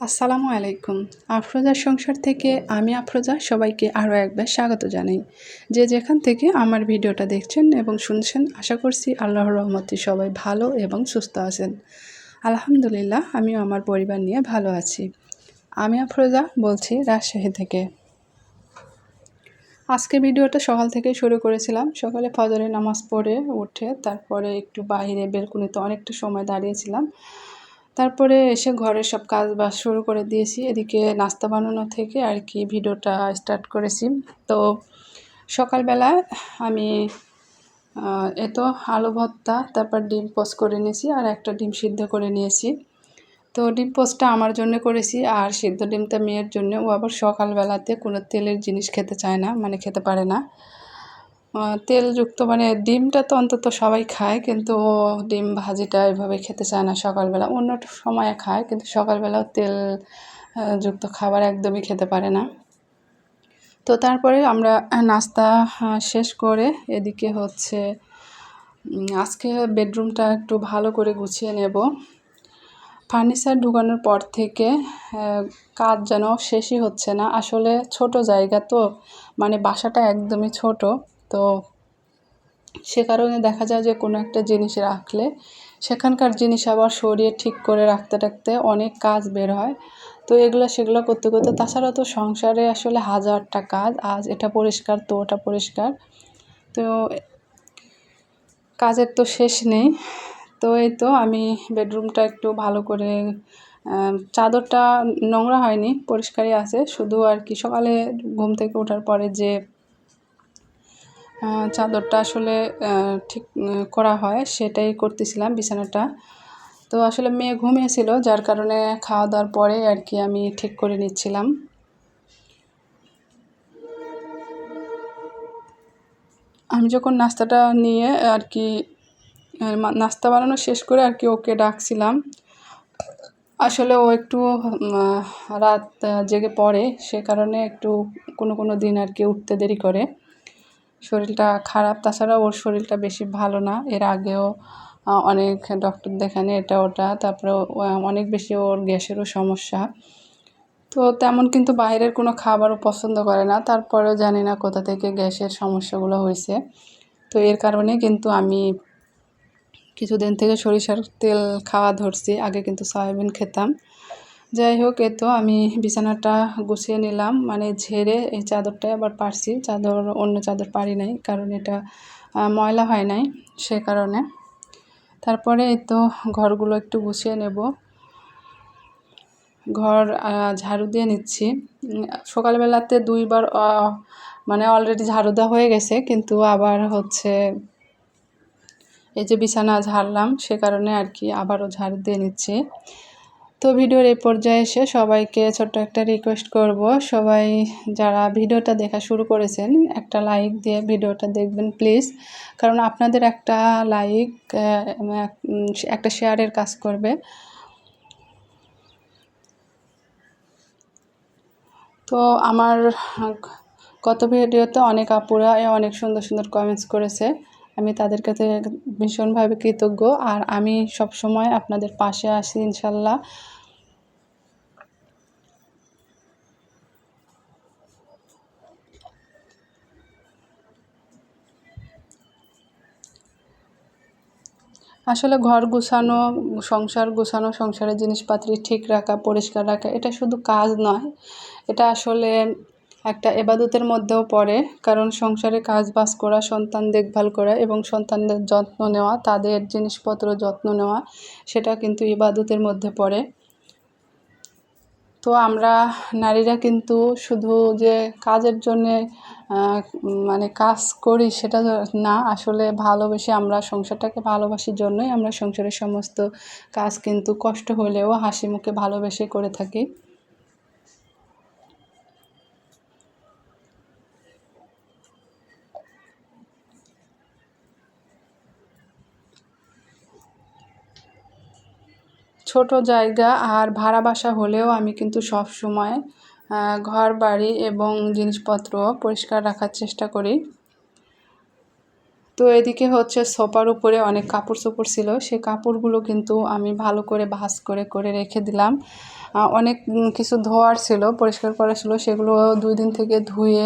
আসসালামু আলাইকুম। আফরোজার সংসার থেকে আমি আফরোজা সবাইকে আরও একবার স্বাগত জানাই। যে যেখান থেকে আমার ভিডিওটা দেখছেন এবং শুনছেন, আশা করছি আল্লাহর রহমতে সবাই ভালো এবং সুস্থ আছেন। আলহামদুলিল্লাহ, আমিও আমার পরিবার নিয়ে ভালো আছি। আমি আফরোজা বলছি রাজশাহী থেকে। আজকে ভিডিওটা সকাল থেকে শুরু করেছিলাম। সকালে ফজরের নামাজ পড়ে উঠে তারপরে একটু বাইরে বেলকুনিতে অনেকটা সময় দাঁড়িয়েছিলাম। তারপরে এসে ঘরের সব কাজ বাজ শুরু করে দিয়েছি। এদিকে নাস্তা বানানো থেকে আর কি ভিডিওটা স্টার্ট করেছি। তো সকালবেলা আমি আলু ভর্তা, তারপর ডিম পোস্ট করে নিয়েছি আর একটা ডিম সিদ্ধ করে নিয়েছি। তো ডিম পোস্টটা আমার জন্য করেছি আর সিদ্ধ ডিমটা মেয়ের জন্য। ও আবার সকালবেলাতে কোনো তেলের জিনিস খেতে চায় না, মানে খেতে পারে না। তেলযুক্ত মানে ডিমটা তো অন্তত সবাই খায়, কিন্তু ও ডিম ভাজিটা এভাবে খেতে চায় না সকালবেলা। অন্য সময়ে খায়, কিন্তু সকালবেলাও তেল যুক্ত খাবার একদমই খেতে পারে না। তো তারপরে আমরা নাস্তা শেষ করে এদিকে আজকে বেডরুমটা একটু ভালো করে গুছিয়ে নেব। ফার্নিচার ঢুকানোর পর থেকে কাজ যেন শেষই হচ্ছে না। আসলে ছোট জায়গা তো, মানে বাসাটা একদমই ছোট। তো সে কারণে দেখা যায় যে কোনো একটা জিনিস রাখলে সেখানকার জিনিস আবার সরিয়ে ঠিক করে রাখতে অনেক কাজ বের হয়। তো সেগুলো করতে তাছাড়া তো সংসারে আসলে হাজারটা কাজ, আজ এটা পরিষ্কার তো ওটা পরিষ্কার, তো কাজের তো শেষ নেই। তো এই তো আমি বেডরুমটা একটু ভালো করে, চাদরটা নোংরা হয়নি, পরিষ্কারই আছে, শুধু আর কি সকালে ঘুম থেকে ওঠার পরে যে চাদরটা আসলে ঠিক করা হয় সেটাই করতেছিলাম, বিছানাটা। তো আসলে মেয়ে ঘুমিয়েছিল, যার কারণে খাওয়া দাওয়ার পরে আর কি আমি ঠিক করে নিচ্ছিলাম। আমি যখন নাস্তাটা নিয়ে আর কি নাস্তা বানানো শেষ করে আর কি ওকে ডাকছিলাম। আসলে ও একটু রাত জেগে পড়ে, সে কারণে একটু কোনো দিন আর কি উঠতে দেরি করে, শরীরটা খারাপ। তাছাড়া ওর শরীরটা বেশি ভালো না, এর আগেও অনেক ডক্টর দেখানে এটা ওটা, তারপরে অনেক বেশি ওর গ্যাসেরও সমস্যা। তো তেমন কিন্তু বাইরের কোনো খাবারও পছন্দ করে না, তারপরেও জানি না কোথা থেকে গ্যাসের সমস্যাগুলো হয়েছে। তো এর কারণে কিন্তু আমি কিছুদিন থেকে সরিষার তেল খাওয়া ধরছি, আগে কিন্তু সয়াবিন খেতাম। যাই হোক, আমি বিছানাটা গুছিয়ে নিলাম, মানে ঝেড়ে এই চাদরটায় আবার পারছি, অন্য চাদর পারি নাই, কারণ এটা ময়লা হয় নাই, সে কারণে। তারপরে ঘরগুলো একটু গুছিয়ে নেব। ঘর ঝাড়ু দিয়ে নিচ্ছি। সকালবেলাতে 2 বার মানে অলরেডি ঝাড়ু দেওয়া হয়ে গেছে, কিন্তু আবার এই যে বিছানা ঝাড়লাম, সে কারণে আর কি আবারও ঝাড়ু দিয়ে নিচ্ছি। তো ভিডিওর এই পর্যায়ে এসে সবাইকে ছোট্ট একটা রিকোয়েস্ট করব, সবাই যারা ভিডিওটা দেখা শুরু করেছেন একটা লাইক দিয়ে ভিডিওটা দেখবেন প্লিজ, কারণ আপনাদের একটা লাইক একটা শেয়ারের কাজ করবে। তো আমার গত ভিডিওতে অনেক আপুরা অনেক সুন্দর কমেন্টস করেছে, আমি তাদের কাছে ভীষণভাবে কৃতজ্ঞ। আর আমি সব সময় আপনাদের পাশে আছি ইনশাল্লাহ। আসলে ঘর গুছানো, সংসার গুছানো, সংসারের জিনিসপাতি ঠিক রাখা, পরিষ্কার রাখা, এটা শুধু কাজ নয়, এটা আসলে একটা ইবাদতের মধ্যেও পড়ে। কারণ সংসারে কাজ বাজ করা, সন্তান দেখভাল করা এবং সন্তানদের যত্ন নেওয়া, তাদের জিনিসপত্র যত্ন নেওয়া, সেটা কিন্তু ইবাদতের মধ্যে পড়ে। তো আমরা নারীরা কিন্তু শুধু যে কাজের জন্যে মানে কাজ করি সেটা না, আসলে ভালোবেসে, আমরা সংসারটাকে ভালোবাসার জন্যই আমরা সংসারের সমস্ত কাজ কিন্তু কষ্ট হলেও হাসি মুখে ভালোবেসে করে থাকি। ছোট জায়গা আর ভাড়া বাসা হলেও আমি কিন্তু সব সময় ঘর বাড়ি এবং জিনিসপত্র পরিষ্কার রাখার চেষ্টা করি। তো এদিকে হচ্ছে সোফার উপরে অনেক কাপড় চোপড় ছিল, সেই কাপড়গুলো কিন্তু আমি ভালো করে ভাঁজ করে করে রেখে দিলাম। অনেক কিছু ধোয়ার ছিল, পরিষ্কার করা ছিল, সেগুলো 2 দিন থেকে ধুয়ে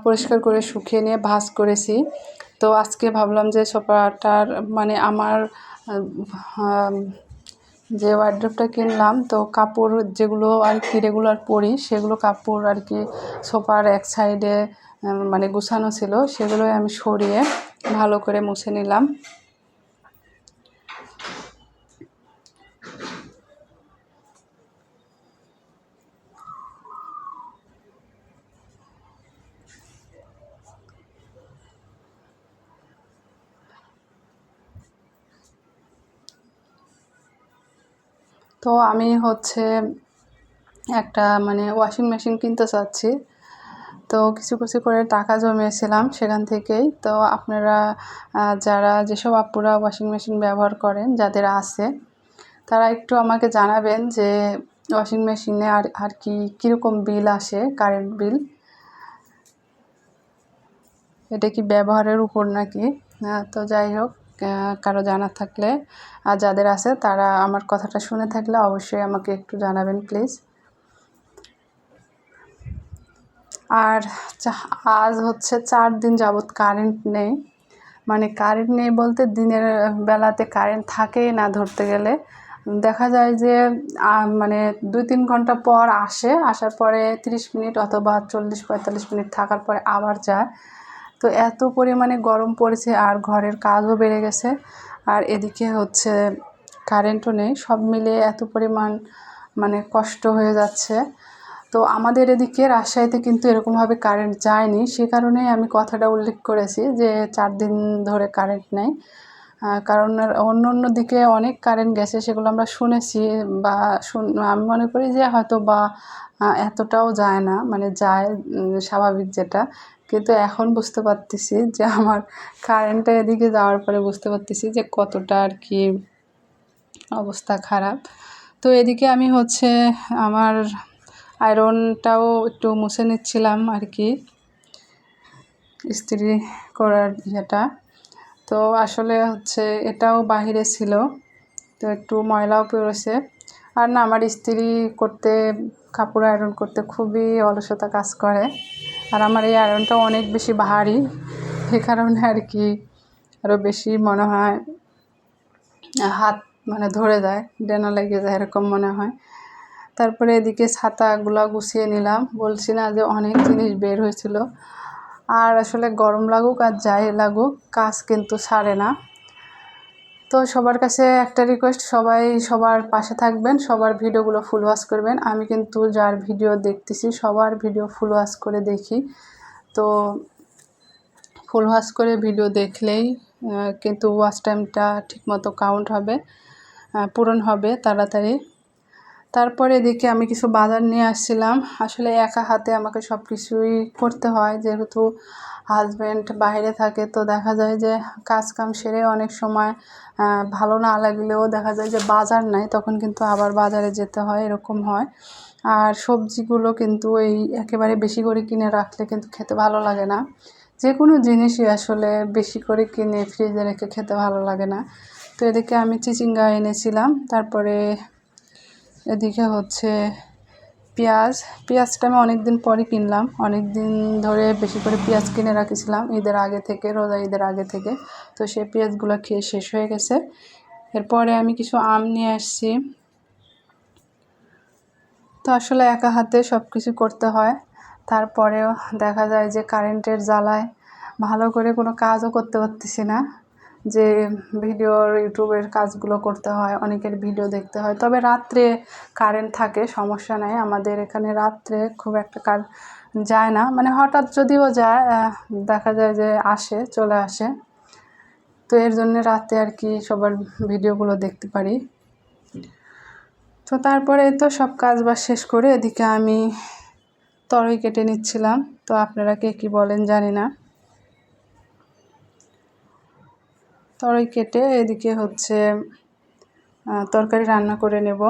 পরিষ্কার করে শুকিয়ে নিয়ে ভাঁজ করেছি। তো আজকে ভাবলাম যে সোফাটার মানে আমার যে ওয়ার্ড্রোবটা কিনলাম, তো কাপড় যেগুলো আর কি রেগুলার পরি সেগুলো কাপড় আর কি সোফার এক সাইডে মানে গুছানো ছিল, সেগুলোই আমি সরিয়ে ভালো করে মুছে নিলাম। তো আমি হচ্ছে একটা মানে ওয়াশিং মেশিন কিনতে চাচ্ছি। তো কিছু কিছু করে টাকা জমিয়েছিলাম সেখান থেকেই। তো আপনারা যারা যেসব আপুরা ওয়াশিং মেশিন ব্যবহার করেন, যাদের আছে, তারা একটু আমাকে জানাবেন যে ওয়াশিং মেশিনে আর কি কীরকম বিল আসে, কারেন্ট বিল, এটা কি ব্যবহারের উপর নাকি। তো যাই হোক, কারো জানা থাকলে আর যাদের আছে তারা আমার কথাটা শুনে থাকলে অবশ্যই আমাকে একটু জানাবেন প্লিজ। আর আজ হচ্ছে 4 দিন যাবৎ কারেন্ট নেই। মানে কারেন্ট নেই বলতে দিনের বেলাতে কারেন্ট থাকেই না ধরতে গেলে। দেখা যায় যে মানে 2-3 ঘন্টা পর আসে, আসার পরে 30 মিনিট অথবা 40-45 মিনিট থাকার পরে আবার যায়। তো এত পরিমাণে গরম পড়েছে আর ঘরের কাজও বেড়ে গেছে, আর এদিকে হচ্ছে কারেন্টও নেই, সব মিলিয়ে এত পরিমাণ মানে কষ্ট হয়ে যাচ্ছে। তো আমাদের এদিকে রাজশাহীতে কিন্তু এরকমভাবে কারেন্ট যায়নি, সে কারণেই আমি কথাটা উল্লেখ করেছি যে 4 দিন ধরে কারেন্ট নেই। কারণ অন্য অন্য দিকে অনেক কারেন্ট গেছে, সেগুলো আমরা শুনেছি বা আমি মনে করি যে হয়তো বা এতটাও যায় না, মানে যায় স্বাভাবিক যেটা। কিন্তু এখন বুঝতে পারতেছি যে আমার কারেন্টটা এদিকে যাওয়ার পরে বুঝতে পারতেছি যে কতটা আর কি অবস্থা খারাপ। তো এদিকে আমি হচ্ছে আমার আয়রনটাও একটু মুছে নিচ্ছিলাম আর কি, ইস্ত্রি করার ইয়েটা। তো আসলে হচ্ছে এটাও বাহিরে ছিল, তো একটু ময়লাও পড়েছে। আর না, আমার ইস্ত্রি করতে, কাপড় আয়রন করতে খুবই অলসতা কাজ করে। আর আমার এই আয়রনটা অনেক বেশি ভারী, সে কারণে আর কি আরও বেশি মনে হয় হাত মানে ধরে যায়, ডেনা লেগে যায় এরকম মনে হয়। তারপরে এদিকে ছাতাগুলো গুছিয়ে নিলাম, বলছি না যে অনেক জিনিস বের হয়েছিল। আর আসলে গরম লাগুক আর যাই লাগুক, কাজ কিন্তু ছাড়ে না। তো সবার কাছে একটা রিকোয়েস্ট, সবাই সবার পাশে থাকবেন, সবার ভিডিওগুলো ফুল ওয়াচ করবেন। আমি কিন্তু যার ভিডিও দেখতেছি সবার ভিডিও ফুল ওয়াচ করে দেখি। তো ফুল ওয়াচ করে ভিডিও দেখলেই কিন্তু ওয়াচ টাইমটা ঠিকমতো কাউন্ট হবে, পূরণ হবে তাড়াতাড়ি। তারপরে এদিকে আমি কিছু বাজার নিয়ে আসছিলাম। আসলে একা হাতে আমাকে সব কিছুই করতে হয়, যেহেতু হাজব্যান্ড বাইরে থাকে। তো দেখা যায় যে কাজ কাম সেরে অনেক সময় ভালো না লাগলেও দেখা যায় যে বাজার নাই, তখন কিন্তু আবার বাজারে যেতে হয়, এরকম হয়। আর সবজিগুলো কিন্তু এই একেবারে বেশি করে কিনে রাখলে কিন্তু খেতে ভালো লাগে না। যে কোনো জিনিসই আসলে বেশি করে কিনে ফ্রিজে রেখে খেতে ভালো লাগে না। তো এদিকে আমি চিচিঙ্গা এনেছিলাম। তারপরে এদিকে হচ্ছে পেঁয়াজটা আমি অনেক দিন পরে কিনলাম, অনেক দিন ধরে বেশি করে পেঁয়াজ কিনে রাখছিলাম ঈদের আগে থেকে, রোজা ঈদের আগে থেকে। তো সেই পেঁয়াজগুলো খেয়ে শেষ হয়ে গেছে। এরপরে আমি কিছু আম নিয়ে আসছি। তো আসলে একা হাতে সব কিছু করতে হয়, তারপরেও দেখা যায় যে কারেন্টের জ্বালায় ভালো করে কোনো কাজও করতে পারতেছি না। যে ভিডিওর ইউটিউবের কাজগুলো করতে হয়, অনেকের ভিডিও দেখতে হয়। তবে রাত্রে কারেন্ট থাকে, সমস্যা নাই। আমাদের এখানে রাত্রে খুব একটা যায় না, মানে হঠাৎ যদিও যায়, দেখা যায় যে চলে আসে। তো এর জন্য রাতে আর কি সবার ভিডিওগুলো দেখতে পারি। তো তারপরে তো সব কাজ বাজ শেষ করে এদিকে আমি তরই কেটে নিচ্ছিলাম। তো আপনারা কে কী বলেন জানি না। তরই কেটে এদিকে হচ্ছে তরকারি রান্না করে নেব।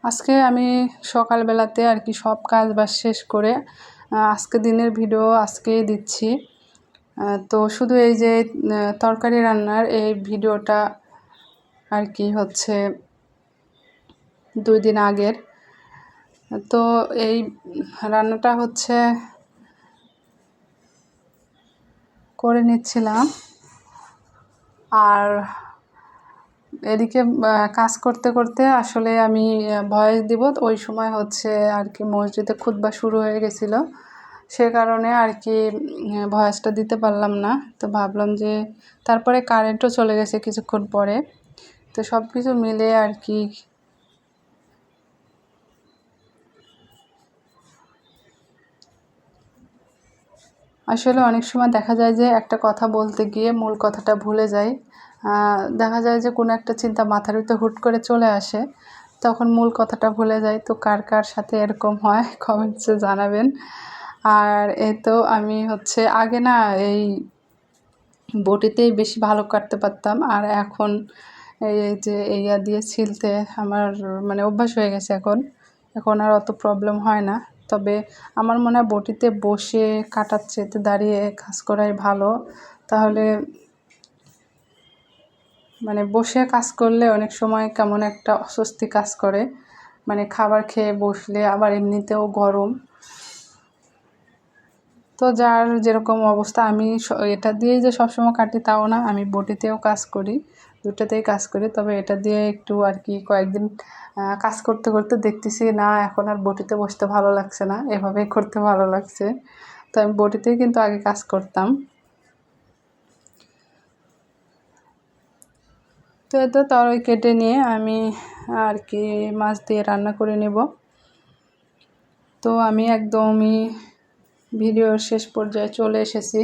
আজকে আমি সকালবেলাতে আর কি সব কাজ বাজ শেষ করে আজকে দিনের ভিডিও আজকেই দিচ্ছি। তো শুধু এই যে তরকারি রান্নার এই ভিডিওটা আর কি হচ্ছে 2 দিন আগের। তো এই রান্নাটা হচ্ছে করে নিচ্ছিলাম, আর এদিকে কাজ করতে করতে আসলে আমি ভয়েস দিব, ওই সময় হচ্ছে আর কি মসজিদে খুতবা শুরু হয়ে গেছিলো, সে কারণে আর কি ভয়েসটা দিতে পারলাম না। তো ভাবলাম যে তারপরে কারেন্টও চলে গেছে কিছুক্ষণ পরে, তো সব কিছু মিলে আর কি আসলে অনেক সময় দেখা যায় যে একটা কথা বলতে গিয়ে মূল কথাটা ভুলে যাই। দেখা যায় যে কোনো একটা চিন্তা মাথার ভিতরে হুট করে চলে আসে, তখন মূল কথাটা ভুলে যাই। তো কার কার সাথে এরকম হয় কমেন্টসে জানাবেন। আর এই তো আমি হচ্ছে আগে না এই বটিতেই বেশি ভালো কাটতে পারতাম, আর এখন এই যে ইয়া দিয়ে ছিলতে আমার মানে অভ্যাস হয়ে গেছে। এখন আর অত প্রবলেম হয় না। তবে আমার মনে হয় বটিতে বসে কাটার চেয়ে দাঁড়িয়ে কাজ করাই ভালো। তাহলে মানে বসে কাজ করলে অনেক সময় কেমন একটা অস্বস্তি কাজ করে, মানে খাবার খেয়ে বসলে, আবার এমনিতেও গরম। তো যার যেরকম অবস্থা, আমি এটা দিয়েই যে সবসময় কাটি তাও না, আমি বটিতেও কাজ করি, দুটোতেই কাজ করি। তবে এটা দিয়ে একটু আর কি কয়েকদিন কাজ করতে করতে দেখতেছি না এখন আর বটিতে বসতে ভালো লাগছে না, এভাবেই করতে ভালো লাগছে। তো আমি বটিতেই কিন্তু আগে কাজ করতাম। তো এত তরই কেটে নিয়ে আমি আর কি মাছ দিয়ে রান্না করে নেব। তো আমি একদমই ভিডিওর শেষ পর্যায়ে চলে এসেছি।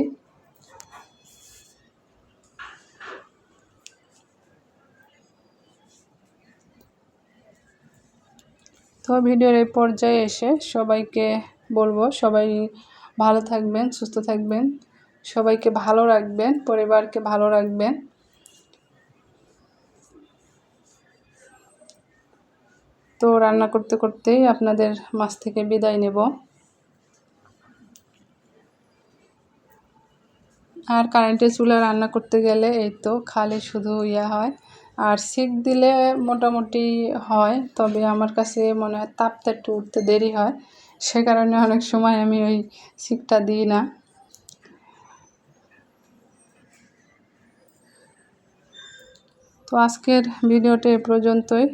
তো ভিডিওর এই পর্যায়ে এসে সবাইকে বলবো, সবাই ভালো থাকবেন, সুস্থ থাকবেন, সবাইকে ভালো রাখবেন, পরিবারকে ভালো রাখবেন। তো রান্না করতে করতেই আপনাদের মাছ থেকে বিদায় নেব। আর কারেন্টের চুলায় রান্না করতে গেলে এই তো খালি শুধু হয়, আর সেক দিলে মোটামুটি হয়, তবে আমার কাছে মনে হয় তাপটা একটু উঠতে দেরি হয়, সে কারণে অনেক সময় আমি ওই সেকটা দিই না। তো আজকের ভিডিওটা এ পর্যন্তই।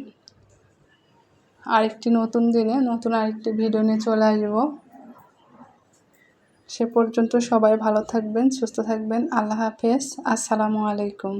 আরেকটি নতুন দিনে নতুন আরেকটি ভিডিও নিয়ে চলে আসবো। সে পর্যন্ত সবাই ভালো থাকবেন, সুস্থ থাকবেন। আল্লাহ হাফেজ। আসসালামু আলাইকুম।